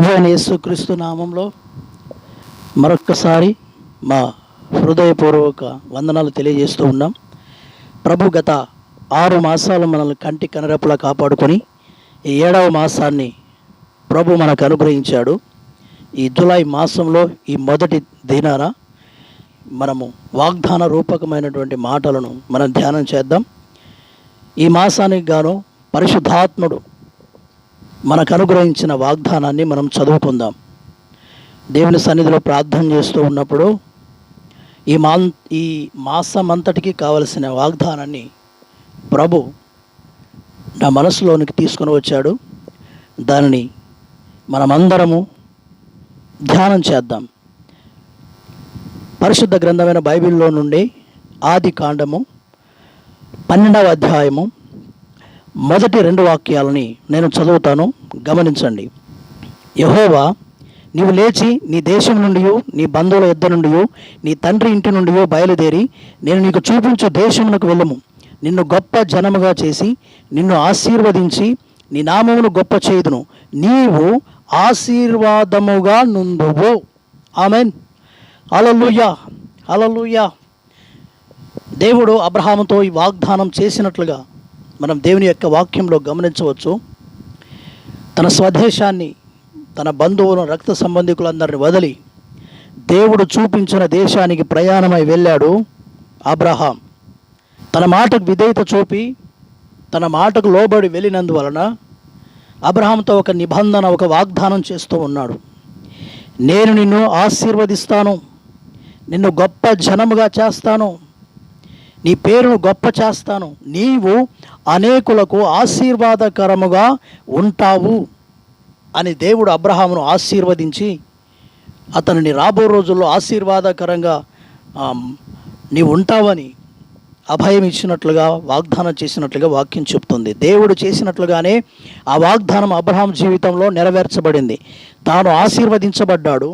ప్రభువైన యేసుక్రీస్తు నామంలో మరొక్కసారి మా హృదయపూర్వక వందనాలు తెలియజేస్తూ ఉన్నాం. ప్రభు గత 6 మాసాలు మనల్ని కంటి కనురెప్పలా కాపాడుకొని ఈ 7వ మాసాన్ని ప్రభు మనకు అనుగ్రహించాడు. ఈ జూలై మాసంలో ఈ మొదటి దినాన మనము వాగ్దాన రూపకమైనటువంటి మాటలను మనం ధ్యానం చేద్దాం. ఈ మాసానికి గాను పరిశుద్ధాత్ముడు మనకు అనుగ్రహించిన వాగ్దానాన్ని మనం చదువుకుందాం. దేవుని సన్నిధిలో ప్రార్థన చేస్తూ ఉన్నప్పుడు ఈ మాసం అంతటికి కావలసిన వాగ్దానాన్ని ప్రభు నా మనసులోనికి తీసుకొని వచ్చాడు. దానిని మనమందరము ధ్యానం చేద్దాం. పరిశుద్ధ గ్రంథమైన బైబిల్లో నుండి ఆది కాండము 12వ అధ్యాయము మొదటి 2 వాక్యాలని నేను చదువుతాను, గమనించండి. యెహోవా, నీవు లేచి నీ దేశం నుండి, నీ బంధువుల యొద్ద నుండి, నీ తండ్రి ఇంటి నుండి బయలుదేరి నేను నీకు చూపించు దేశమునకు వెళ్ళము. నిన్ను గొప్ప జనముగా చేసి నిన్ను ఆశీర్వదించి నీ నామమును గొప్ప చేయుదును. నీవు ఆశీర్వాదముగా నుండువు. ఆమెన్. హల్లెలూయా, హల్లెలూయా. దేవుడు అబ్రహాముతో ఈ వాగ్దానం చేసినట్లుగా మనం దేవుని యొక్క వాక్యంలో గమనించవచ్చు. తన స్వదేశాన్ని, తన బంధువులను, రక్త సంబంధికులందరిని వదిలి దేవుడు చూపించిన దేశానికి ప్రయాణమై వెళ్ళాడు అబ్రహాం. తన మాటకు విధేయత చూపి తన మాటకు లోబడి వెళ్ళినందువలన అబ్రహాంతో ఒక నిబంధన, ఒక వాగ్దానం చేస్తూ ఉన్నాడు. నేను నిన్ను ఆశీర్వదిస్తాను, నిన్ను గొప్ప జనముగా చేస్తాను, నీ పేరును గొప్ప చేస్తాను, నీవు అనేకులకు ఆశీర్వాదకరముగా ఉంటావు అని దేవుడు అబ్రహామును ఆశీర్వదించి అతనిని రాబో రోజుల్లో ఆశీర్వాదకరంగా నీవు ఉంటావని అభయం ఇచ్చినట్లుగా, వాగ్దానం చేసినట్లుగా వాక్యం చెప్తుంది. దేవుడు చేసినట్లుగానే ఆ వాగ్దానం అబ్రహాం జీవితంలో నెరవేర్చబడింది. తాను ఆశీర్వదించబడ్డాడు.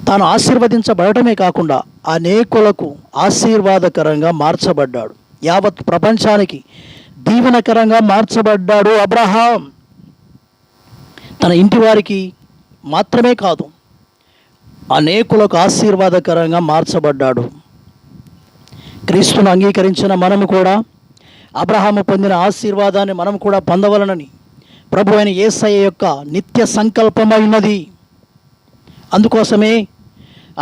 తాను ఆశీర్వదించబడటమే కాకుండా అనేకులకు ఆశీర్వాదకరంగా మార్చబడ్డాడు. యావత్ ప్రపంచానికి దీవెనకరంగా మార్చబడ్డాడు అబ్రహాం. తన ఇంటి వారికి మాత్రమే కాదు, అనేకులకు ఆశీర్వాదకరంగా మార్చబడ్డాడు. క్రీస్తును అంగీకరించిన మనము కూడా అబ్రహాము పొందిన ఆశీర్వాదాన్ని మనం కూడా పొందవలనని ప్రభు అయిన యేసయ్య యొక్క నిత్య సంకల్పమైనది. అందుకోసమే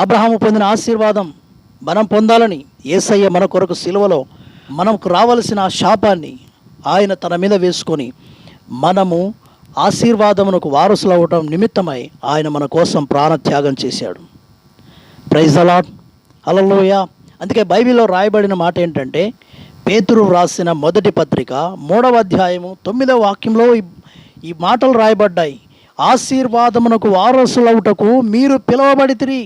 అబ్రహాము పొందిన ఆశీర్వాదం మనం పొందాలని యేసయ్య మన కొరకు సిలువలో మనకు రావలసిన ఆ శాపాన్ని ఆయన తన మీద వేసుకొని మనము ఆశీర్వాదమునకు వారసులు అవ్వటం నిమిత్తమై ఆయన మన కోసం ప్రాణత్యాగం చేశాడు. Praise the lord, hallelujah. అందుకే బైబిల్లో రాయబడిన మాట ఏంటంటే, పేతురు రాసిన మొదటి పత్రిక 3వ అధ్యాయము 9వ వాక్యంలో ఈ మాటలు రాయబడ్డాయి. ఆశీర్వాదమునకు వారసులవుటకు మీరు పిలువబడితిరి.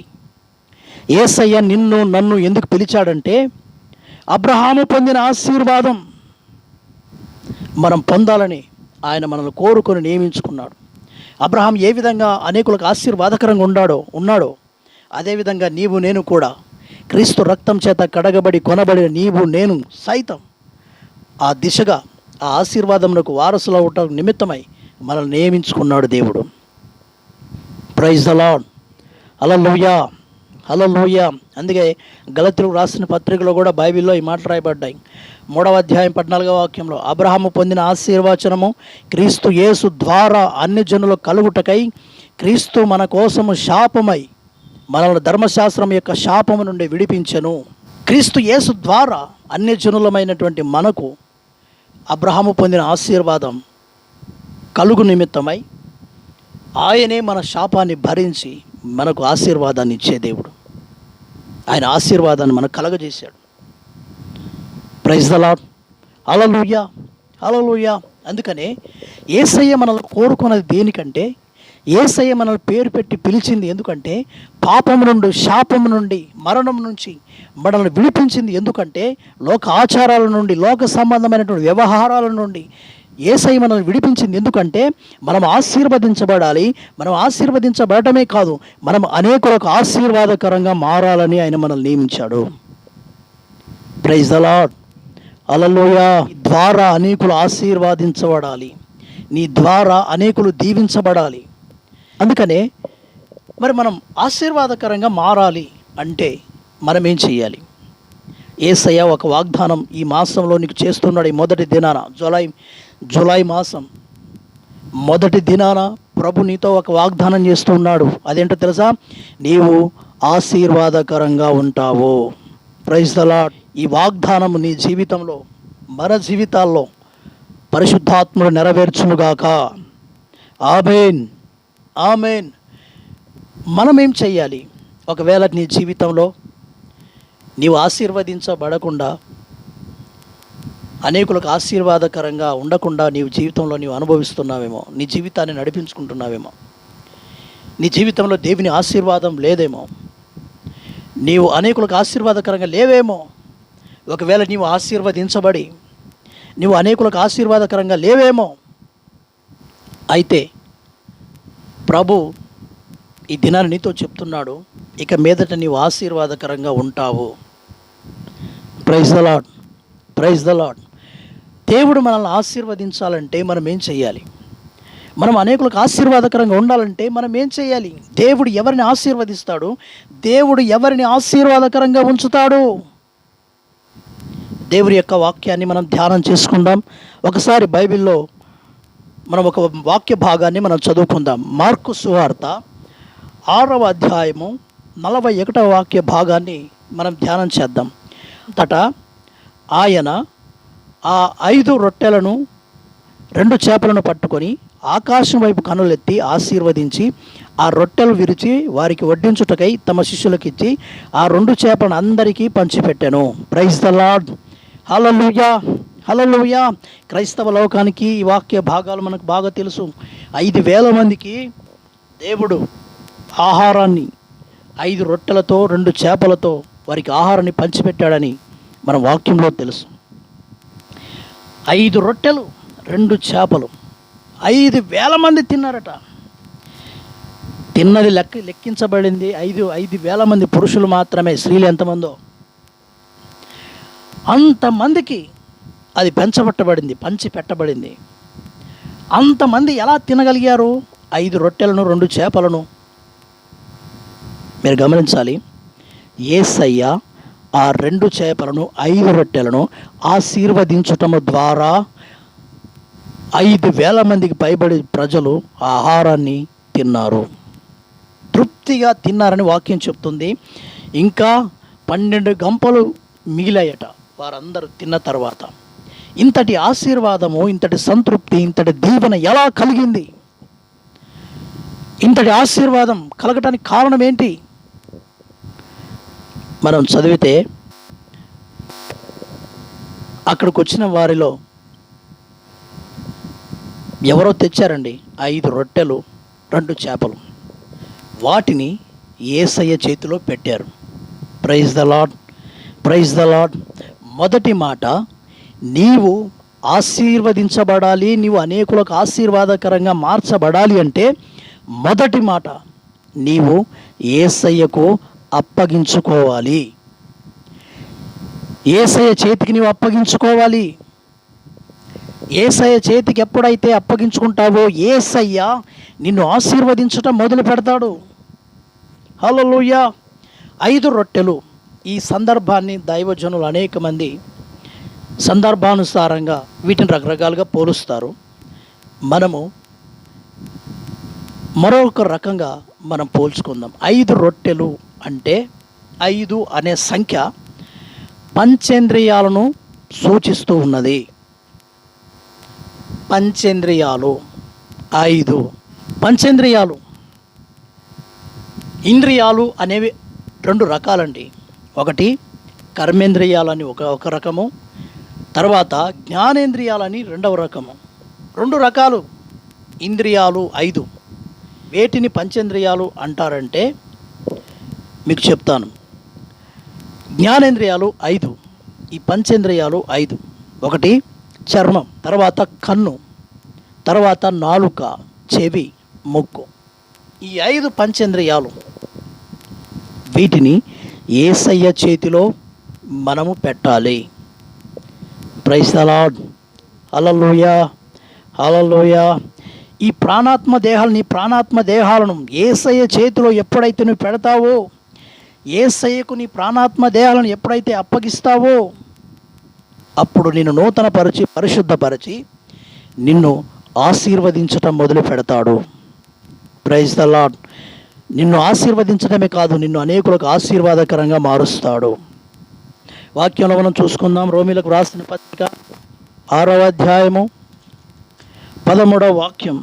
యేసయ్య నిన్ను నన్ను ఎందుకు పిలిచాడంటే, అబ్రహాము పొందిన ఆశీర్వాదం మనం పొందాలని ఆయన మనల్ని కోరుకొని నియమించుకున్నాడు. అబ్రహాం ఏ విధంగా అనేకులకు ఆశీర్వాదకరంగా ఉన్నాడో అదేవిధంగా నీవు నేను కూడా క్రీస్తు రక్తం చేత కడగబడి కొనబడిన నీవు నేను సైతం ఆ దిశగా ఆ ఆశీర్వాదమునకు వారసులు అవటం నిమిత్తమై మనల్ని నియమించుకున్నాడు దేవుడు. ప్రైజ్ ది లార్డ్, హల్లెలూయా, హల్లెలూయా. అందుకే గలతీయులకు రాసిన పత్రికలో కూడా బైబిల్లో ఈ మాటలు రాయబడ్డాయి. 3వ అధ్యాయం 14వ వాక్యంలో, అబ్రహాము పొందిన ఆశీర్వచనము క్రీస్తు యేసు ద్వారా అన్ని జనులు కలుగుటకై క్రీస్తు మన కోసము శాపమై మనల్ని ధర్మశాస్త్రం యొక్క శాపము నుండి విడిపించెను. క్రీస్తు యేసు ద్వారా అన్ని జనులమైనటువంటి మనకు అబ్రహాము పొందిన ఆశీర్వాదం కలుగు నిమిత్తమై ఆయనే మన శాపాన్ని భరించి మనకు ఆశీర్వాదాన్ని ఇచ్చే దేవుడు. ఆయన ఆశీర్వాదాన్ని మనకు కలగజేశాడు. ప్రైజ్ ది లార్డ్, హల్లెలూయా, హల్లెలూయా. అందుకనే యేసయ్య మనల్ని కోరుకున్నది దేనికంటే, యేసయ్య మనల్ని పేరు పెట్టి పిలిచింది ఎందుకంటే, పాపము నుండి, శాపము నుండి, మరణం నుంచి మనల్ని విడిపించింది ఎందుకంటే, లోక ఆచారాల నుండి, లోక సంబంధమైనటువంటి వ్యవహారాల నుండి యేసయ్య మనల్ని విడిపించింది ఎందుకంటే, మనం ఆశీర్వదించబడాలి. మనం ఆశీర్వదించబడటమే కాదు, మనం అనేకులకు ఆశీర్వాదకరంగా మారాలని ఆయన మనల్ని నియమించాడు. ప్రైజ్ ది లార్డ్, హల్లెలూయా. ద్వారా అనేకులు ఆశీర్వాదించబడాలి, నీ ద్వారా అనేకులు దీవించబడాలి. అందుకనే మరి మనం ఆశీర్వాదకరంగా మారాలి అంటే మనం ఏం చేయాలి? యేసయ్య ఒక వాగ్దానం ఈ మాసంలో నీకు చేస్తున్నాడు. ఈ మొదటి దినాన జూలై మాసం మొదటి దినాన ప్రభు నీతో ఒక వాగ్దానం చేస్తున్నాడు. అదేంటో తెలుసా? నీవు ఆశీర్వాదకరంగా ఉంటావు. Praise the Lord. ఈ వాగ్దానం నీ జీవితంలో, మన జీవితాల్లో పరిశుద్ధాత్ముడు నెరవేర్చునుగాక. ఆమేన్, ఆమేన్. మనం ఏం చెయ్యాలి? ఒకవేళ నీ జీవితంలో నీవు ఆశీర్వదించబడకుండా, అనేకులకు ఆశీర్వాదకరంగా ఉండకుండా నీవు జీవితంలో నీవు అనుభవిస్తున్నావేమో, నీ జీవితాన్ని నడిపించుకుంటున్నావేమో, నీ జీవితంలో దేవుని ఆశీర్వాదం లేదేమో, నీవు అనేకులకు ఆశీర్వాదకరంగా లేవేమో. ఒకవేళ నీవు ఆశీర్వదించబడి నీవు అనేకులకు ఆశీర్వాదకరంగా లేవేమో, అయితే ప్రభు ఈ దినాన్ని నీతో చెప్తున్నాడు, ఇక మీదట నీవు ఆశీర్వాదకరంగా ఉంటావు. Praise the Lord, praise the Lord. దేవుడు మనల్ని ఆశీర్వదించాలంటే మనం ఏం చేయాలి? మనం అనేకులకు ఆశీర్వాదకరంగా ఉండాలంటే మనం ఏం చేయాలి? దేవుడు ఎవరిని ఆశీర్వదిస్తాడు? దేవుడు ఎవరిని ఆశీర్వాదకరంగా ఉంచుతాడు? దేవుడి యొక్క వాక్యాన్ని మనం ధ్యానం చేసుకుందాం. ఒకసారి బైబిల్లో మనం ఒక వాక్య భాగాన్ని మనం చదువుకుందాం. మార్కు సువార్త 6వ అధ్యాయము 41వ వాక్య భాగాన్ని మనం ధ్యానం చేద్దాం. అంతటా ఆయన ఆ 5 రొట్టెలను 2 చేపలను పట్టుకొని ఆకాశం వైపు కనులెత్తి ఆశీర్వదించి ఆ రొట్టెలు విరిచి వారికి వడ్డించుటకై తమ శిష్యులకు ఇచ్చి ఆ 2 చేపలను అందరికీ పంచిపెట్టెను. Praise the Lord. Hallelujah, hallelujah. క్రైస్తవ లోకానికి ఈ వాక్య భాగాలు మనకు బాగా తెలుసు. 5,000 మందికి దేవుడు ఆహారాన్ని 5 రొట్టెలతో 2 చేపలతో వారికి ఆహారాన్ని పంచిపెట్టాడని మన వాక్యంలో తెలుసు. 5 రొట్టెలు 2 చేపలు 5,000 మంది తిన్నారట. తిన్నది లెక్కించబడింది 5,000 మంది పురుషులు మాత్రమే. స్త్రీలు ఎంతమందో అంతమందికి అది పంచి పెట్టబడింది. అంతమంది ఎలా తినగలిగారు? 5 రొట్టెలను 2 చేపలను. మీరు గమనించాలి, యేసయ్య ఆ 2 చేపలను 5 రొట్టెలను ఆశీర్వదించటము ద్వారా 5,000 మందికి పైబడి ప్రజలు ఆహారాన్ని తిన్నారు, తృప్తిగా తిన్నారని వాక్యం చెప్తుంది. ఇంకా 12 గంపలు మిగిలాయట వారందరూ తిన్న తర్వాత. ఇంతటి ఆశీర్వాదము, ఇంతటి సంతృప్తి, ఇంతటి దీవెన ఎలా కలిగింది? ఇంతటి ఆశీర్వాదం కలగటానికి కారణం ఏంటి? మనం చదివితే అక్కడికి వచ్చిన వారిలో ఎవరో తెచ్చారండి 5 రొట్టెలు 2 చేపలు. వాటిని యేసయ్య చేతిలో పెట్టారు. Praise the Lord, praise the Lord. మొదటి మాట, నీవు ఆశీర్వదించబడాలి, నీవు అనేకులకు ఆశీర్వాదకరంగా మార్చబడాలి అంటే మొదటి మాట, నీవు యేసయ్యకు అప్పగించుకోవాలి. యేసయ్య చేతికి నీవు అప్పగించుకోవాలి. యేసయ్య చేతికి ఎప్పుడైతే అప్పగించుకుంటావో యేసయ్య నిన్ను ఆశీర్వదించటం మొదలు పెడతాడు. హల్లెలూయా. 5 రొట్టెలు. ఈ సందర్భాన్ని దైవజనులు అనేక మంది సందర్భానుసారంగా వీటిని రకరకాలుగా పోలుస్తారు. మనము మరొక రకంగా మనం పోల్చుకుందాం. 5 రొట్టెలు అంటే 5 అనే సంఖ్య పంచేంద్రియాలను సూచిస్తూ ఉన్నది. పంచేంద్రియాలు 5. పంచేంద్రియాలు, ఇంద్రియాలు అనేవి 2 రకాలండి. ఒకటి కర్మేంద్రియాలని ఒక రకము, తర్వాత జ్ఞానేంద్రియాలని 2వ రకము. 2 రకాలు ఇంద్రియాలు 5. వేటిని పంచేంద్రియాలు అంటారంటే మీకు చెప్తాను. జ్ఞానేంద్రియాలు 5, ఈ పంచేంద్రియాలు 5. ఒకటి చర్మం, తర్వాత కన్ను, తర్వాత నాలుక, చెవి, ముక్కు. ఈ 5 పంచేంద్రియాలు. వీటిని యేసయ్య చేతిలో మనము పెట్టాలి. Praise the Lord. Hallelujah, hallelujah. ఈ ప్రాణాత్మ దేహాలు, నీ ప్రాణాత్మ దేహాలను యేసయ్య చేతిలో ఎప్పుడైతే నువ్వు పెడతావో, యేసయ్యకు నీ ప్రాణాత్మ దేహాలను ఎప్పుడైతే అప్పగిస్తావో, అప్పుడు నిన్ను నూతనపరిచి పరిశుద్ధపరిచి నిన్ను ఆశీర్వదించటం మొదలు పెడతాడు. Praise the Lord. నిన్ను ఆశీర్వదించడమే కాదు, నిన్ను అనేకులకు ఆశీర్వాదకరంగా మారుస్తాడు. వాక్యంలో మనం చూసుకుందాం. రోమీలకు రాసిన పత్రిక 6వ అధ్యాయము 13వ వాక్యం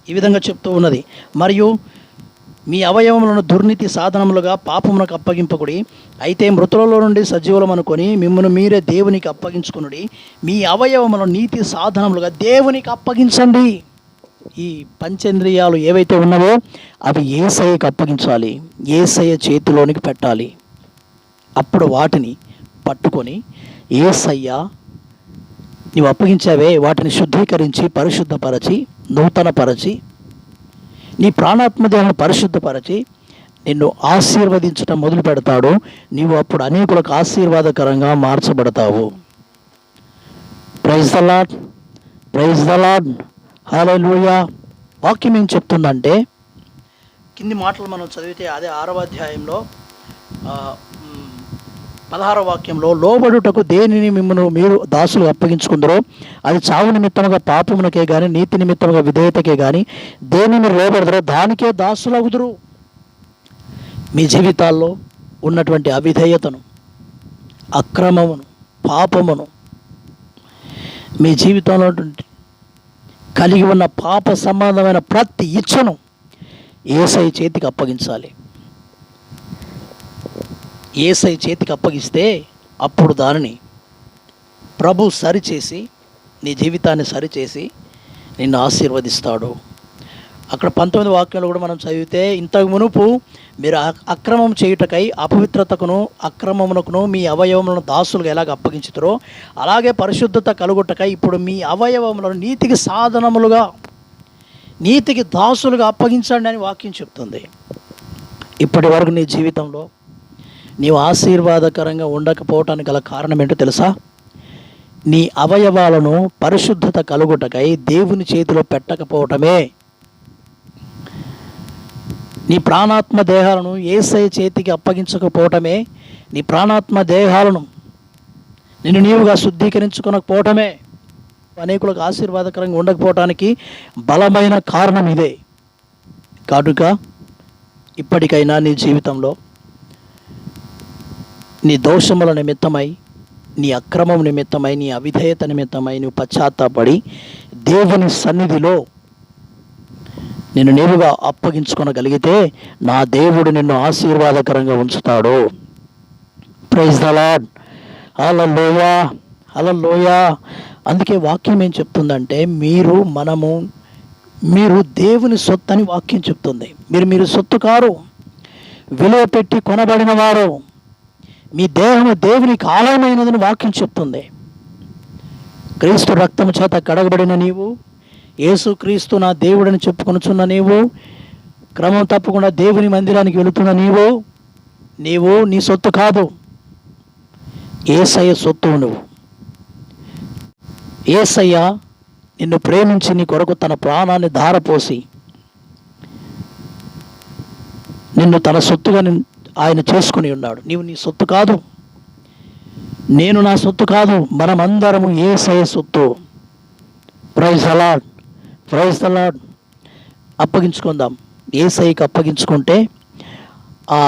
ఈ విధంగా చెప్తూ ఉన్నది, మరియు మీ అవయవములను దుర్నీతి సాధనములుగా పాపమునకు అప్పగింపకుడి, అయితే మృతులలో నుండి సజీవులం అనుకొని మిమ్మల్ని మీరే దేవునికి అప్పగించుకునుడి. మీ అవయవములను నీతి సాధనములుగా దేవునికి అప్పగించండి. ఈ పంచేంద్రియాలు ఏవైతే ఉన్నావో అవి యేసయ్యకు అప్పగించాలి, యేసయ్య చేతిలోనికి పెట్టాలి. అప్పుడు వాటిని పట్టుకొని, యేసయ్య నీవు అప్పగించావే, వాటిని శుద్ధీకరించి పరిశుద్ధపరచి నూతనపరచి నీ ప్రాణాత్మదేహాలను పరిశుద్ధపరచి నిన్ను ఆశీర్వదించడం మొదలు పెడతాడు. నీవు అప్పుడు అనేకులకు ఆశీర్వాదకరంగా మార్చబడతావు. Praise the Lord, praise the Lord, hallelujah. వాక్యం ఏం చెప్తుందంటే, కింది మాటలు మనం చదివితే అదే 6వ అధ్యాయంలో 16వ వాక్యంలో, లోబడుటకు దేనిని మిమ్మల్ని మీరు దాసులు అప్పగించుకుందరో అది చావు నిమిత్తముగా పాపమునకే కానీ నీతి నిమిత్తముగా విధేయతకే కానీ దేనిని లోబడదరో దానికే దాసులగుదురు. మీ జీవితాల్లో ఉన్నటువంటి అవిధేయతను, అక్రమమును, పాపమును, మీ జీవితంలో కలిగి ఉన్న పాప సంబంధమైన ప్రతి ఇచ్చను యేసయ్య చేతికి అప్పగించాలి. యేసయ్య చేతికి అప్పగిస్తే అప్పుడు దానిని ప్రభు సరిచేసి, నీ జీవితాన్ని సరిచేసి నిన్ను ఆశీర్వదిస్తాడు. అక్కడ 19వ వాక్యంలో కూడా మనం చదివితే, ఇంతకు మునుపు మీరు అక్రమం చేయుటకై అపవిత్రతకును అక్రమమునకును మీ అవయవములను దాసులుగా ఎలాగ అప్పగించుతారో అలాగే పరిశుద్ధత కలుగుటకై ఇప్పుడు మీ అవయవములను నీతికి సాధనములుగా, నీతికి దాసులుగా అప్పగించండి అని వాక్యం చెప్తుంది. ఇప్పటి వరకు నీ జీవితంలో నీవు ఆశీర్వాదకరంగా ఉండకపోవటానికి గల కారణం ఏంటో తెలుసా? నీ అవయవాలను పరిశుద్ధత కలుగుటకై దేవుని చేతిలో పెట్టకపోవటమే. నీ ప్రాణాత్మ దేహాలను యేసయ్య చేతికి అప్పగించకపోవటమే, నీ ప్రాణాత్మ దేహాలను నిన్ను నీవుగా శుద్ధీకరించుకోకపోవటమే అనేకులకు ఆశీర్వాదకరంగా ఉండకపోవటానికి బలమైన కారణం ఇదే. కాటుక ఇప్పటికైనా నీ జీవితంలో నీ దోషముల నిమిత్తమై, నీ అక్రమం నిమిత్తమై, నీ అవిధేయత నిమిత్తమై నువ్వు పశ్చాత్తాపడి దేవుని సన్నిధిలో నిన్ను నీవుగా అప్పగించుకొనగలిగితే నా దేవుడు నిన్ను ఆశీర్వాదకరంగా ఉంచుతాడు. ప్రైజ్ ద లార్డ్, హల్లెలూయా, హల్లెలూయా. అందుకే వాక్యం ఏం చెప్తుందంటే, మీరు దేవుని సొత్తు అని వాక్యం చెప్తుంది. మీరు సొత్తు కారు, విలువ పెట్టి కొనబడిన వారు. మీ దేహము దేవునికి ఆలయమైనదని వాక్యం చెప్తుంది. క్రీస్తు రక్తము చేత కడగబడిన నీవు, యేసు క్రీస్తు నా దేవుడని చెప్పుకొనుచున్న నీవు, క్రమం తప్పకుండా దేవుని మందిరానికి వెళుతున్న నీవు నీ సొత్తు కాదు, యేసయ్య సొత్తు. నువ్వు యేసయ్య నిన్ను ప్రేమించి నీ కొరకు తన ప్రాణాన్ని ధారపోసి నిన్ను తన సొత్తుగా ఆయన చేసుకుని ఉన్నాడు. నీవు నీ సొత్తు కాదు, నేను నా సొత్తు కాదు, మనమందరము యేసయ్య సొత్తు. Praise the Lord, praise the Lord. అప్పగించుకుందాం. యేసయ్యకి అప్పగించుకుంటే ఆ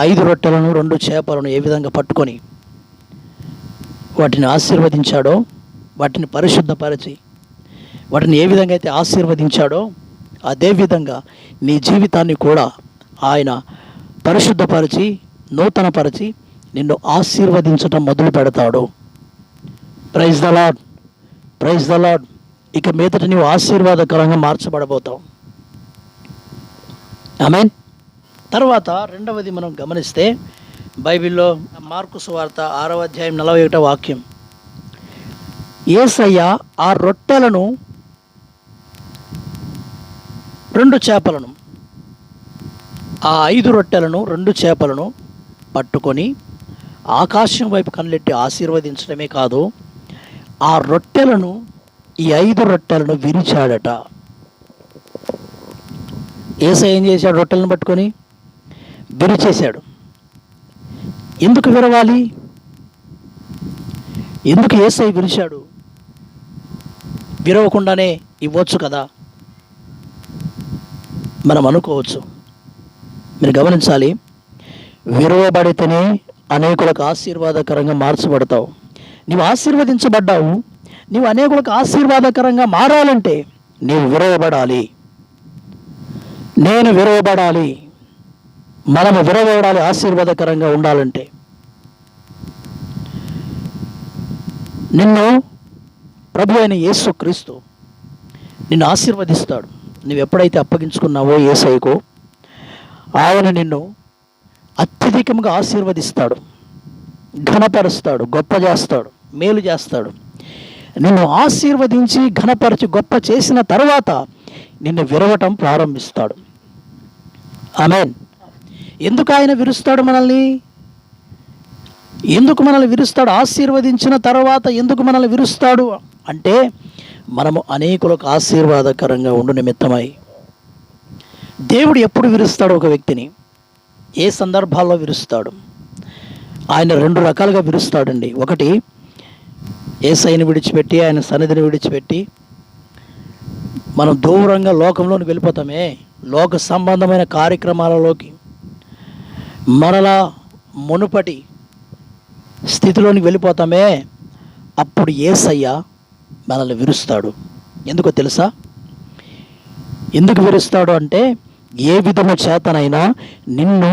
5 రొట్టెలను 2 చేపలను ఏ విధంగా పట్టుకొని వాటిని ఆశీర్వదించాడో, వాటిని పరిశుద్ధపరిచి వాటిని ఏ విధంగా అయితే ఆశీర్వదించాడో అదేవిధంగా నీ జీవితాన్ని కూడా ఆయన పరిశుద్ధపరిచి నూతనపరిచి నిన్ను ఆశీర్వదించటం మొదలు పెడతాడు. Praise the Lord, praise the Lord. ఇక మీదట నీవు ఆశీర్వాదకరంగా మార్చబడబోతావు. ఆమేన్. తర్వాత రెండవది మనం గమనిస్తే, బైబిల్లో మార్కు సువార్త 6వ అధ్యాయం 41వ వాక్యం, యేసయ్య ఆ రొట్టెలను 2 చేపలను, ఆ 5 రొట్టెలను 2 చేపలను పట్టుకొని ఆకాశం వైపు కళ్ళెట్టి ఆశీర్వదించడమే కాదు, ఆ రొట్టెలను, ఈ 5 రొట్టెలను విరిచాడట. యేసయ్య ఏం చేశాడు? రొట్టెలను పట్టుకొని విరిచేశాడు. ఎందుకు విరవాలి? ఎందుకు యేసయ్య విరిచాడు? విరవకుండానే ఇవ్వచ్చు కదా మనం అనుకోవచ్చు. మీరు గమనించాలి, విరవబడితేనే అనేకులకు ఆశీర్వాదకరంగా మార్చబడతావు. నీవు ఆశీర్వదించబడ్డావు. నీవు అనేకులకు ఆశీర్వాదకరంగా మారాలంటే నీవు విరవబడాలి. నేను విరవబడాలి. మనము విరవబడాలి ఆశీర్వాదకరంగా ఉండాలంటే. నిన్ను ప్రభు అయిన యేసుక్రీస్తు నిన్ను ఆశీర్వదిస్తాడు. నువ్వు ఎప్పుడైతే అప్పగించుకున్నావో యేసయ్యకు, ఆయన నిన్ను అత్యధికంగా ఆశీర్వదిస్తాడు, ఘనపరుస్తాడు, గొప్ప చేస్తాడు, మేలు చేస్తాడు. నిన్ను ఆశీర్వదించి ఘనపరిచి గొప్ప చేసిన తర్వాత నిన్ను విరవటం ప్రారంభిస్తాడు. ఆమేన్. ఎందుకు ఆయన విరుస్తాడు మనల్ని? ఎందుకు మనల్ని విరుస్తాడు? ఆశీర్వదించిన తర్వాత ఎందుకు మనల్ని విరుస్తాడు అంటే, మనము అనేకులకు ఆశీర్వాదకరంగా ఉండు నిమిత్తమై. దేవుడు ఎప్పుడు విరుస్తాడు ఒక వ్యక్తిని? ఏ సందర్భాల్లో విరుస్తాడు? ఆయన రెండు రకాలుగా విరుస్తాడండి. ఒకటి, యేసయ్యను విడిచిపెట్టి, ఆయన సన్నిధిని విడిచిపెట్టి మనం దూరంగా లోకంలోకి వెళ్ళిపోతామే, లోక సంబంధమైన కార్యక్రమాలలోకి, మరలా మునుపటి స్థితిలోనికి వెళ్ళిపోతామే, అప్పుడు యేసయ్య మనల్ని విరుస్తాడు. ఎందుకో తెలుసా? ఎందుకు విరుస్తాడు అంటే, ఏ విధము చేతనైనా నిన్ను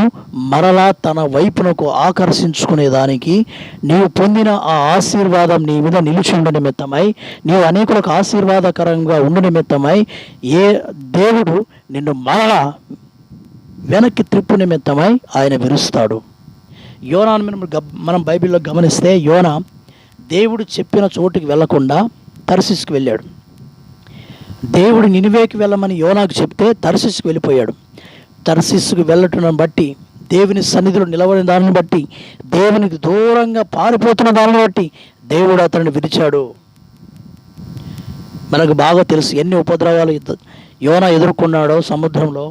మరలా తన వైపునకు ఆకర్షించుకునేదానికి, నీవు పొందిన ఆ ఆశీర్వాదం నీ మీద నిలిచి ఉండ నిమిత్తమై, నీవు అనేకులకు ఆశీర్వాదకరంగా ఉండు నిమిత్తమై ఏ దేవుడు నిన్ను మరలా వెనక్కి త్రిప్పు నిమిత్తమై ఆయన విరుస్తాడు. యోనాను మనం బైబిల్లో గమనిస్తే, యోనా దేవుడు చెప్పిన చోటుకి వెళ్లకుండా తర్షీషుకు వెళ్ళాడు. దేవుడు నినివేకి వెళ్ళమని యోనాకు చెప్తే తర్షీషుకు వెళ్ళిపోయాడు. తర్షీషుకు వెళ్ళటం బట్టి, దేవుని సన్నిధిలో నిలబడిన దానిని బట్టి, దేవునికి దూరంగా పారిపోతున్న దానిని బట్టి దేవుడు అతన్ని విరిచాడు. మనకు బాగా తెలుసు ఎన్ని ఉపద్రవాలు యోనా ఎదుర్కొన్నాడో సముద్రంలో.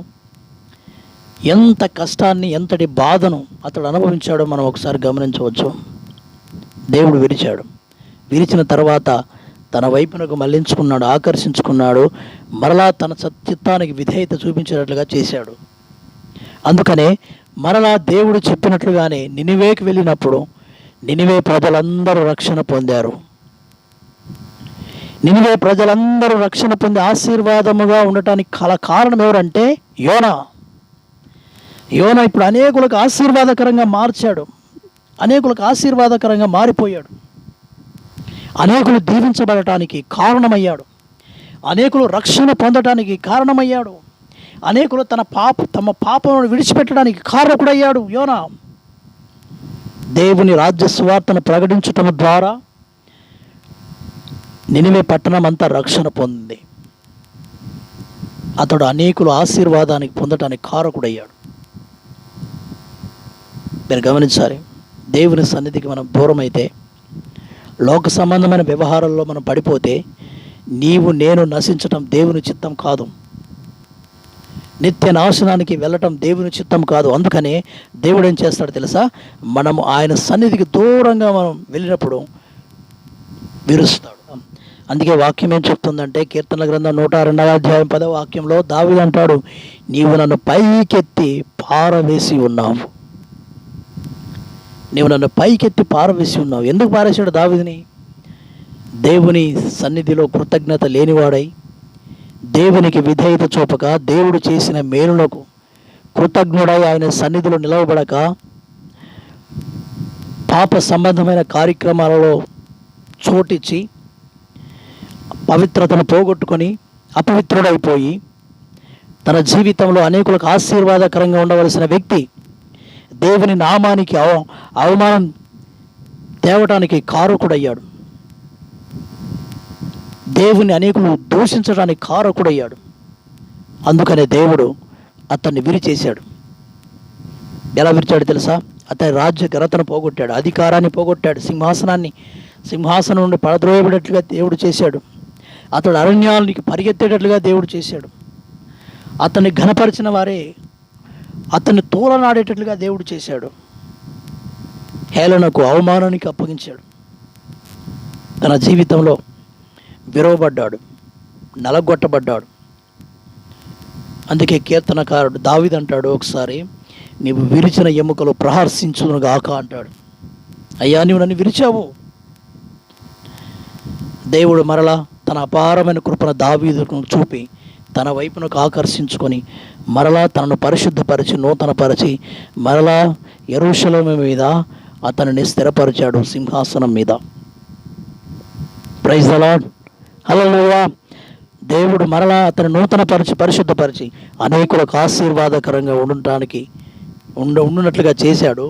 ఎంత కష్టాన్ని, ఎంతటి బాధను అతడు అనుభవించాడో మనం ఒకసారి గమనించవచ్చు. దేవుడు విరిచాడు. విరిచిన తర్వాత తన వైపునకు మళ్లించుకున్నాడు, ఆకర్షించుకున్నాడు, మరలా తన చిత్తానికి విధేయత చూపించేటట్లుగా చేశాడు. అందుకనే మరలా దేవుడు చెప్పినట్లుగానే నినివేకి వెళ్ళినప్పుడు నినివే ప్రజలందరూ రక్షణ పొందారు. నినివే ప్రజలందరూ రక్షణ పొంది ఆశీర్వాదముగా ఉండటానికి కారణం ఎవరంటే యోనా. యోనా ఇప్పుడు అనేకులకు ఆశీర్వాదకరంగా మార్చాడు. అనేకులకు ఆశీర్వాదకరంగా మారిపోయాడు. అనేకులు దీవించబడటానికి కారణమయ్యాడు. అనేకులు రక్షణ పొందటానికి కారణమయ్యాడు. అనేకులు తమ పాపమును విడిచిపెట్టడానికి కారకుడయ్యాడు యోనా. దేవుని రాజ్య సువార్తను ప్రకటించటం ద్వారా నినివే పట్టణం అంతా రక్షణ పొందింది. అతడు అనేకులు ఆశీర్వాదానికి పొందటానికి కారకుడయ్యాడు. మీరు గమనించాలి, దేవుని సన్నిధికి మనం దూరం అయితే, లోక సంబంధమైన వ్యవహారాల్లో మనం పడిపోతే, నీవు నేను నశించటం దేవుని చిత్తం కాదు. నిత్య నాశనానికి వెళ్ళటం దేవుని చిత్తం కాదు. అందుకనే దేవుడు ఏం చేస్తాడు తెలుసా? మనము ఆయన సన్నిధికి దూరంగా మనం వెళ్ళినప్పుడు విరుస్తాడు. అందుకే వాక్యం ఏం చెప్తుందంటే, కీర్తనల గ్రంథం 102వ అధ్యాయం 10వ వాక్యంలో దావీదు అంటాడు, నీవు నన్ను పైకెత్తి పారవేసి ఉన్నావు. నీవు నన్ను పైకెత్తి పారవేసి ఉన్నావు. ఎందుకు పారేశాడు దావీదుని? దేవుని సన్నిధిలో కృతజ్ఞత లేనివాడై, దేవునికి విధేయత చూపక, దేవుడు చేసిన మేలులకు కృతజ్ఞుడై ఆయన సన్నిధిలో నిలవబడక, పాప సంబంధమైన కార్యక్రమాలలో చోటిచ్చి పవిత్రతను పోగొట్టుకొని అపవిత్రుడైపోయి తన జీవితంలో అనేకులకు ఆశీర్వాదకరంగా ఉండవలసిన వ్యక్తి దేవుని నామానికి అవమానం తేవటానికి కారకుడయ్యాడు. దేవుని అనేకులు దూషించడానికి కారకుడయ్యాడు. అందుకనే దేవుడు అతన్ని విరిచేశాడు. ఎలా విరిచాడు తెలుసా? అతని రాజ్య ఘనతను పోగొట్టాడు, అధికారాన్ని పోగొట్టాడు, సింహాసనం నుండి పడద్రోయబడేట్లుగా దేవుడు చేశాడు. అతడు అరణ్యానికి పరిగెత్తేటట్లుగా దేవుడు చేశాడు. అతన్ని ఘనపరిచిన వారే అతన్ని తోలనాడేటట్లుగా దేవుడు చేశాడు. హేళనకు, అవమానానికి అప్పగించాడు. తన జీవితంలో విరవబడ్డాడు, నలగొట్టబడ్డాడు. అందుకే కీర్తనకారుడు దావీదు అంటాడు ఒకసారి, నీవు విరిచిన ఎముకలు ప్రహర్షించునుగాక అంటాడు. అయ్యా, నీవు నన్ను విరిచావు. దేవుడు మరలా తన అపారమైన కృపను దావీదుకు చూపి తన వైపునకు ఆకర్షించుకొని మరలా తనను పరిశుద్ధపరిచి నూతనపరిచి మరలా యెరూషలేము మీద అతనిని స్థిరపరిచాడు, సింహాసనం మీద. ప్రైజ్ ది లార్డ్, హల్లెలూయా. దేవుడు మరలా అతను నూతనపరిచి పరిశుద్ధపరిచి అనేకులకు ఆశీర్వాదకరంగా ఉండునట్లుగా చేశాడు.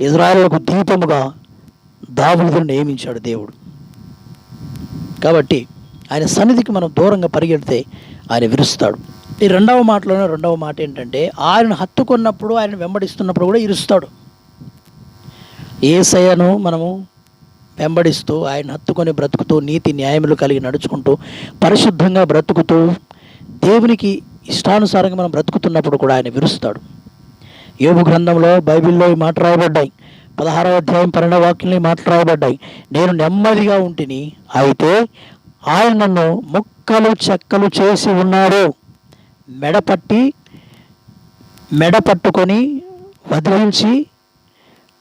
ఇజ్రాయేలుకు దీపముగా దావీదును నియమించాడు దేవుడు. కాబట్టి ఆయన సన్నిధికి మనం దూరంగా పరిగెడితే ఆయన విరుస్తాడు. ఈ రెండవ మాట ఏంటంటే, ఆయనను హత్తుకున్నప్పుడు, ఆయన వెంబడిస్తున్నప్పుడు కూడా ఇరుస్తాడు. యేసయ్యను మనము వెంబడిస్తూ ఆయన హత్తుకొని బ్రతుకుతూ నీతి న్యాయములు కలిగి నడుచుకుంటూ పరిశుద్ధంగా బ్రతుకుతూ దేవునికి ఇష్టానుసారంగా మనం బ్రతుకుతున్నప్పుడు కూడా ఆయన విరుస్తాడు. యోబు గ్రంథంలో, బైబిల్లో ఈ మాట రాయబడ్డాయి. 16వ అధ్యాయం 12వ వాక్యంలో ఈ మాటలు రాయబడ్డాయి. నేను నెమ్మదిగా ఉంటిని, అయితే ఆయన నన్ను ముక్కలు చెక్కలు చేసి ఉన్నాడు. మెడపట్టుకొని వదిలించి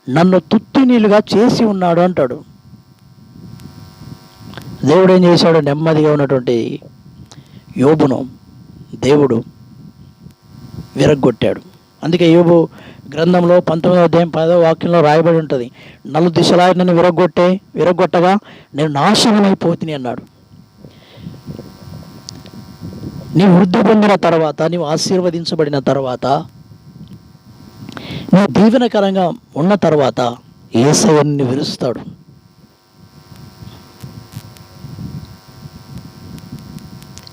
నన్ను తుత్తినీలుగా చేసి ఉన్నాడు అంటాడు. దేవుడు ఏం చేశాడు? నెమ్మదిగా ఉన్నటువంటి యోబును దేవుడు విరగ్గొట్టాడు. అందుకే యోబు గ్రంథంలో 19వ అధ్యాయం 10వ వాక్యంలో రాయబడి ఉంటుంది, నలు దిశలా నన్ను విరగొట్టగా నేను నాశనమైపోతుని అన్నాడు. నీవు వృద్ధి పొందిన తర్వాత, నీవు ఆశీర్వదించబడిన తర్వాత, నువ్వు దీవెనకరంగా ఉన్న తర్వాత యేసయ్యను విరుస్తాడు.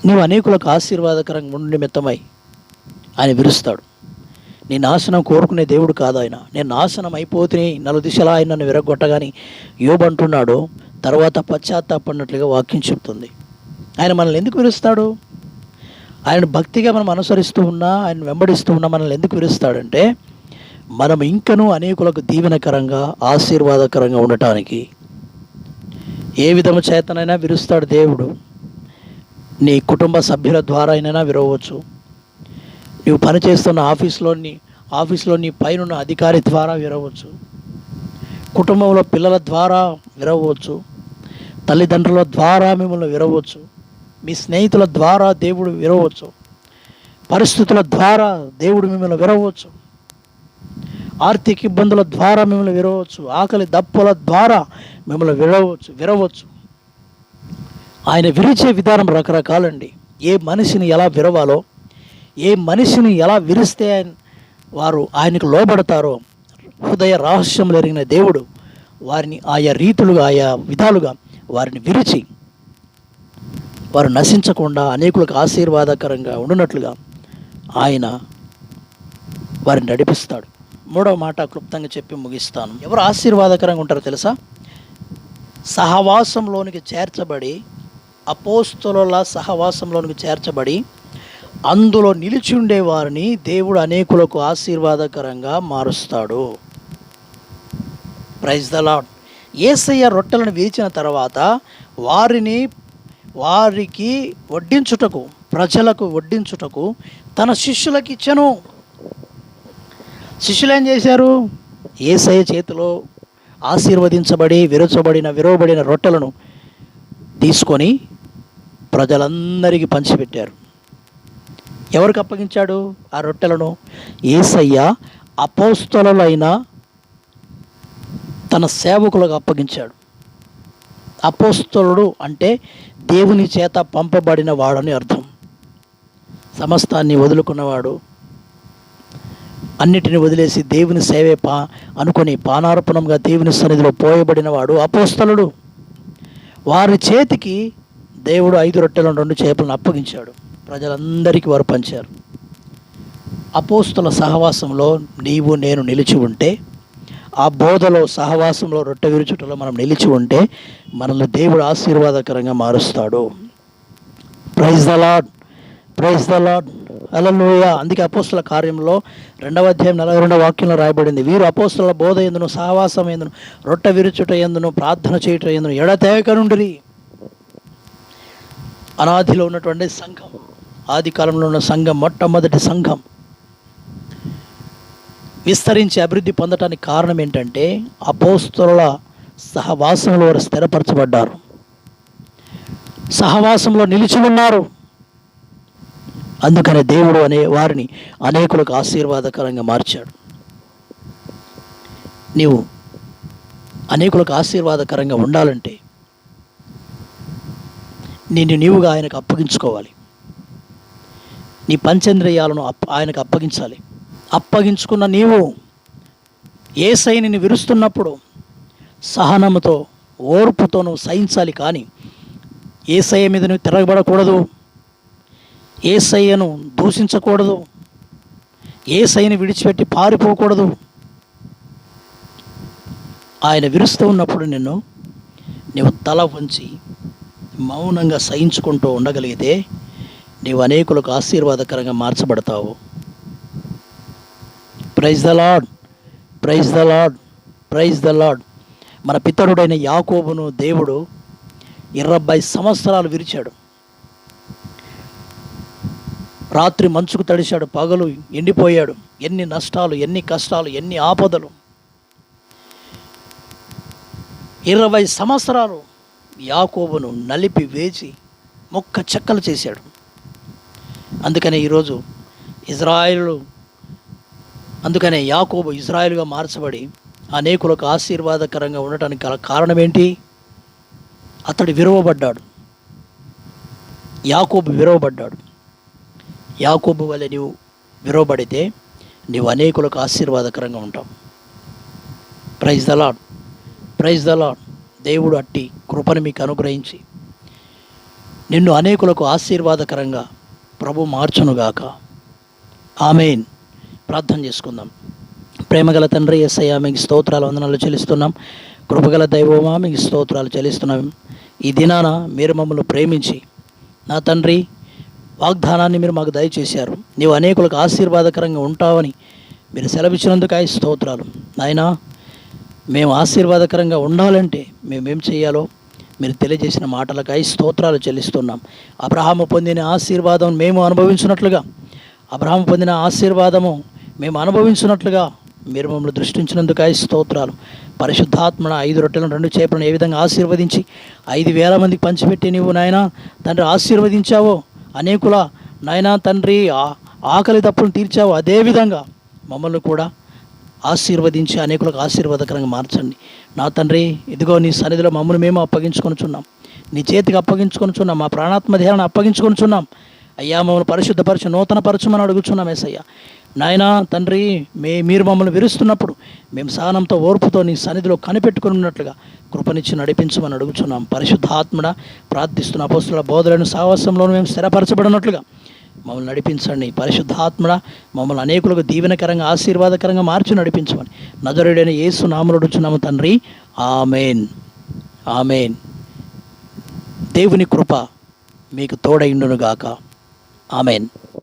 నీవు అనేకులకు ఆశీర్వాదకరంగా ఉండి నిమిత్తమై ఆయన విరుస్తాడు. నీ నాశనం కోరుకునే దేవుడు కాదు ఆయన. నేను నాశనం అయిపోతే నలు దిశలా ఆయన నన్ను విరగొట్టగాని యోబు అంటున్నాడు. తర్వాత పశ్చాత్తాపడినట్లుగా వాక్యం చెప్తుంది. ఆయన మనల్ని ఎందుకు విరుస్తాడు? ఆయన భక్తిగా మనం అనుసరిస్తూ ఉన్నా, ఆయన వెంబడిస్తూ ఉన్నా మనల్ని ఎందుకు విరుస్తాడంటే, మనం ఇంకనూ అనేకులకు దీవెనకరంగా ఆశీర్వాదకరంగా ఉండటానికి. ఏ విధము చేతనైనా విరుస్తాడు దేవుడు. నీ కుటుంబ సభ్యుల ద్వారా అయినా విరవచ్చు. నువ్వు పనిచేస్తున్న ఆఫీస్లో నీ పైన అధికారి ద్వారా విరవచ్చు. కుటుంబంలో పిల్లల ద్వారా విరవచ్చు. తల్లిదండ్రుల ద్వారా మిమ్మల్ని విరవచ్చు. మీ స్నేహితుల ద్వారా దేవుడు విరవచ్చు. పరిస్థితుల ద్వారా దేవుడు మిమ్మల్ని విరవచ్చు. ఆర్థిక ఇబ్బందుల ద్వారా మిమ్మల్ని విరవచ్చు. ఆకలి దప్పుల ద్వారా మిమ్మల్ని విరవచ్చు. ఆయన విరిచే విధానం రకరకాలండి. ఏ మనిషిని ఎలా విరవాలో, ఏ మనిషిని ఎలా విరిస్తే వారు ఆయనకు లోబడతారో హృదయ రహస్యములు ఎరిగిన దేవుడు వారిని ఆయా రీతులుగా, ఆయా విధాలుగా వారిని విరిచి వారు నశించకుండా అనేకులకు ఆశీర్వాదకరంగా ఉండునట్లుగా ఆయన వారిని నడిపిస్తాడు. మూడవ మాట క్లుప్తంగా చెప్పి ముగిస్తాను. ఎవరు ఆశీర్వాదకరంగా ఉంటారో తెలుసా? సహవాసంలోనికి చేర్చబడి, అపోస్తలుల సహవాసంలోనికి చేర్చబడి అందులో నిలిచి ఉండే వారిని దేవుడు అనేకులకు ఆశీర్వాదకరంగా మారుస్తాడు. Praise the lord. యేసయ్య రొట్టెలను విరిచిన తర్వాత వారికి వడ్డించుటకు, ప్రజలకు వడ్డించుటకు తన శిష్యులకు ఇచ్చెను. శిష్యులు ఏం చేశారు? యేసయ్య చేతిలో ఆశీర్వదించబడి విరవబడిన రొట్టెలను తీసుకొని ప్రజలందరికీ పంచిపెట్టారు. ఎవరికి అప్పగించాడు ఆ రొట్టెలను? యేసయ్య అపోస్తలులైన తన సేవకులకు అప్పగించాడు. అపోస్తలుడు అంటే దేవుని చేత పంపబడిన వాడని అర్థం. సమస్తాన్ని వదులుకున్నవాడు, అన్నిటిని వదిలేసి దేవుని సేవే అనుకొని పానార్పణంగా దేవుని సన్నిధిలో పోయబడిన వాడు అపోస్తలుడు. వారి చేతికి దేవుడు 5 రొట్టెలను 2 చేపలను అప్పగించాడు. ప్రజలందరికీ వారు పంచారు. అపోస్తల సహవాసంలో నీవు నేను నిలిచి ఉంటే, ఆ బోధలో సహవాసంలో రొట్టె విరుచుటలో మనం నిలిచి ఉంటే మనల్ని దేవుడు ఆశీర్వాదకరంగా మారుస్తాడు. Praise the Lord, praise the Lord. Hallelujah. అందుకే అపోస్తుల కార్యంలో 2వ అధ్యాయం 42వ వాక్యంలో రాయబడింది, వీరు అపోస్తుల బోధ ఎందును, సహవాసం ఎందును, రొట్టె విరుచుట ఎందును, ప్రార్థన చేయుట ఎందును ఎడతెగక నుండిరి. అనాదిలో ఉన్నటువంటి సంఘం, ఆది కాలంలో ఉన్న సంఘం, మొట్టమొదటి సంఘం విస్తరించి అభివృద్ధి పొందటానికి కారణం ఏంటంటే అపోస్తుల సహవాసంలో వారు స్థిరపరచబడ్డారు, సహవాసంలో నిలిచి ఉన్నారు. అందుకనే దేవుడు వారిని అనేకులకు ఆశీర్వాదకరంగా మార్చాడు. నీవు అనేకులకు ఆశీర్వాదకరంగా ఉండాలంటే నీవుగా ఆయనకు అప్పగించుకోవాలి. నీ పంచేంద్రియాలను ఆయనకు అప్పగించాలి. అప్పగించుకున్న నీవు యేసయ్యని విరుస్తున్నప్పుడు సహనముతో, ఓర్పుతో నువ్వు సహించాలి. కానీ యేసయ్య మీద నువ్వు తిరగబడకూడదు, యేసయ్యను దూషించకూడదు, యేసయ్యని విడిచిపెట్టి పారిపోకూడదు. ఆయన విరుస్తూ ఉన్నప్పుడు నీవు తల వంచి మౌనంగా సహించుకుంటూ ఉండగలిగితే నీవు అనేకులకు ఆశీర్వాదకరంగా మార్చబడతావు. Praise the Lord, praise the Lord, praise the Lord. మన పితరుడైన యాకోబును దేవుడు 20 సంవత్సరాలు విరిచాడు. రాత్రి మంచుకు తడిశాడు, పగలు ఎండిపోయాడు. ఎన్ని నష్టాలు, ఎన్ని కష్టాలు, ఎన్ని ఆపదలు. 20 సంవత్సరాలు యాకోబును నలిపి వేచి మొక్క చెక్కలు చేశాడు. అందుకనే ఈరోజు అందుకనే యాకోబు ఇజ్రాయేలుగా మార్చబడి అనేకులకు ఆశీర్వాదకరంగా ఉండటానికి గల కారణం ఏంటి? అతడు విరవబడ్డాడు. యాకోబు విరవబడ్డాడు. యాకోబు వలె నీవు విరవబడితే నీవు అనేకులకు ఆశీర్వాదకరంగా ఉంటావు. Praise the Lord, praise the Lord. దేవుడు అట్టి కృపను మీకు అనుగ్రహించి నిన్ను అనేకులకు ఆశీర్వాదకరంగా ప్రభు మార్చునుగాక. ఆమేన్. ప్రార్థన చేసుకుందాం. ప్రేమగల తండ్రి యేసయ్యా, మీకు స్తోత్రాలు, వందనాలు చెల్లిస్తున్నాం. కృపగల దైవమా, మీకు స్తోత్రాలు చెల్లిస్తున్నాం. ఈ దినాన మీరు మమ్మల్ని ప్రేమించి నా తండ్రి వాగ్దానాన్ని మీరు మాకు దయచేశారు. నీవు అనేకులకు ఆశీర్వాదకరంగా ఉంటావని మీరు సెలవిచ్చినందుకు స్తోత్రాలు. నాయనా, మేము ఆశీర్వాదకరంగా ఉండాలంటే మేమేం చేయాలో మీరు తెలియజేసిన మాటలకై స్తోత్రాలు చెల్లిస్తున్నాం. అబ్రహాము పొందిన ఆశీర్వాదం మేము అనుభవించినట్లుగా, అబ్రహాము పొందిన ఆశీర్వాదము మేము అనుభవించినట్లుగా మీరు మమ్మల్ని దృష్టించినందుకై స్తోత్రాలు. పరిశుద్ధాత్మన 5 రొట్టెలను 2 చేపలను ఏ విధంగా ఆశీర్వదించి 5,000 మందికి పంచిపెట్టి నీవు నాయనా తండ్రి ఆశీర్వదించావో, అనేకుల నాయనా తండ్రి ఆకలి తప్పులను తీర్చావో, అదేవిధంగా మమ్మల్ని కూడా ఆశీర్వదించి అనేకులకు ఆశీర్వాదకరంగా మార్చండి. నా తండ్రి, ఇదిగో నీ సన్నిధిలో మమ్మల్ని మేము అప్పగించుకొనుచున్నాం, నీ చేతికి అప్పగించుకొనుచున్నాం, మా ప్రాణాత్మ దేహాన్ని అప్పగించుకొనుచున్నాం. అయ్యా, మమ్మల్ని పరిశుద్ధపరచు, నూతన పరచుమని అడుగుచున్నాం. యేసయ్యా నాయనా తండ్రి, మీరు మమ్మల్ని విరుస్తున్నప్పుడు మేము సహనంతో, ఓర్పుతో నీ సన్నిధిలో కనిపెట్టుకుని ఉన్నట్లుగా కృపనిచ్చి నడిపించమని అడుగుచున్నాం. పరిశుద్ధాత్మడ ప్రార్థిస్తున్న అపోస్తుల బోధలను సహవాసంలోనూ మేము స్థిరపరచబడినట్లుగా మమ్మల్ని నడిపించండి. పరిశుద్ధాత్మడ మమ్మల్ని అనేకులకు దీవెనకరంగా, ఆశీర్వాదకరంగా మార్చి నడిపించమని నజరేయుడైన యేసు నామములో అడుగుచున్నాము తండ్రి. ఆమేన్, ఆమేన్. దేవుని కృప మీకు తోడైండునుగాక. ఆమేన్.